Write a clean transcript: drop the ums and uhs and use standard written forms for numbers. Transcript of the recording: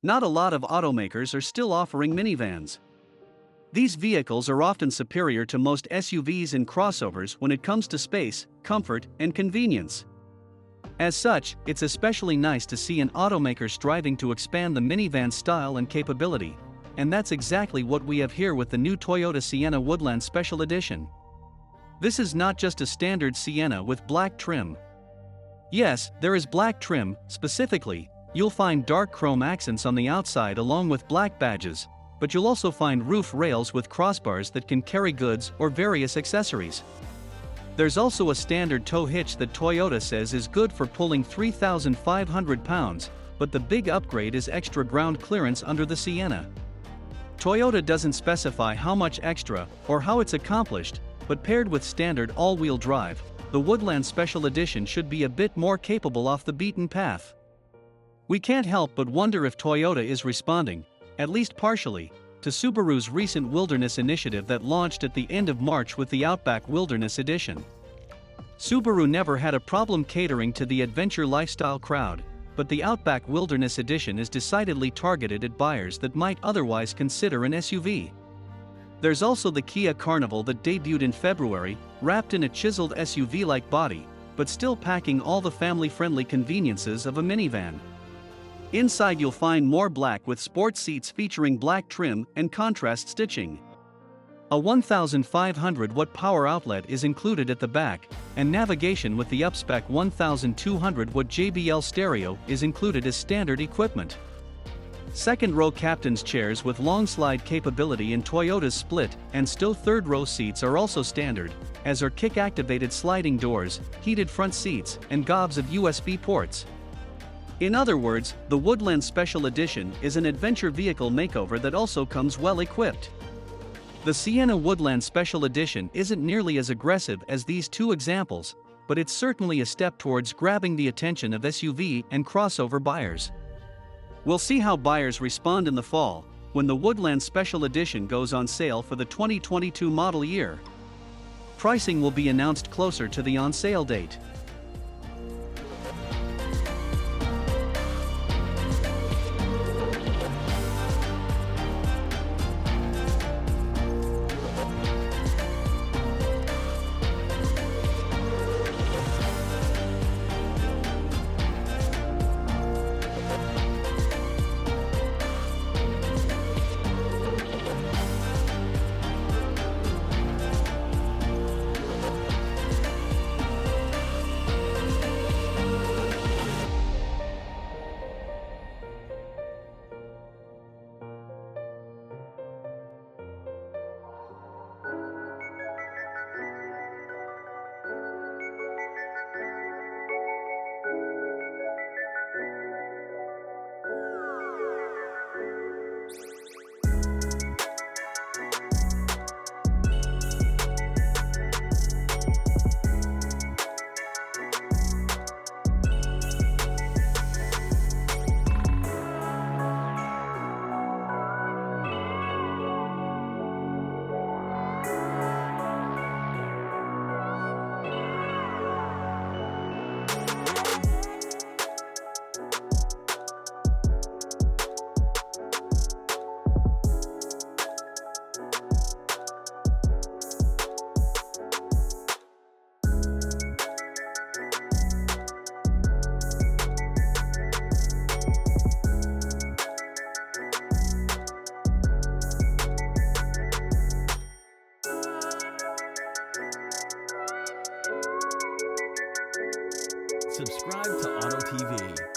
Not a lot of automakers are still offering minivans. These vehicles are often superior to most SUVs and crossovers when it comes to space, comfort, and convenience. As such, it's especially nice to see an automaker striving to expand the minivan style and capability, and that's exactly what we have here with the new Toyota Sienna Woodland Special Edition. This is not just a standard Sienna with black trim. Yes, there is black trim. Specifically, you'll find dark chrome accents on the outside along with black badges, but you'll also find roof rails with crossbars that can carry goods or various accessories. There's also a standard tow hitch that Toyota says is good for pulling 3,500 pounds, but the big upgrade is extra ground clearance under the Sienna. Toyota doesn't specify how much extra or how it's accomplished, but paired with standard all-wheel drive, the Woodland Special Edition should be a bit more capable off the beaten path. We can't help but wonder if Toyota is responding, at least partially, to Subaru's recent Wilderness initiative that launched at the end of March with the Outback Wilderness Edition. Subaru never had a problem catering to the adventure lifestyle crowd, but the Outback Wilderness Edition is decidedly targeted at buyers that might otherwise consider an SUV. There's also the Kia Carnival that debuted in February, wrapped in a chiseled SUV-like body, but still packing all the family-friendly conveniences of a minivan. Inside you'll find more black with sport seats featuring black trim and contrast stitching. A 1,500-watt power outlet is included at the back, and navigation with the upspec 1,200-watt JBL stereo is included as standard equipment. Second-row captain's chairs with long slide capability in Toyota's split and STO third-row seats are also standard, as are kick-activated sliding doors, heated front seats, and gobs of USB ports. In other words, the Woodland Special Edition is an adventure vehicle makeover that also comes well equipped. The Sienna Woodland Special Edition isn't nearly as aggressive as these two examples, but it's certainly a step towards grabbing the attention of SUV and crossover buyers. We'll see how buyers respond in the fall, when the Woodland Special Edition goes on sale for the 2022 model year. Pricing will be announced closer to the on-sale date. Subscribe to Auto TV.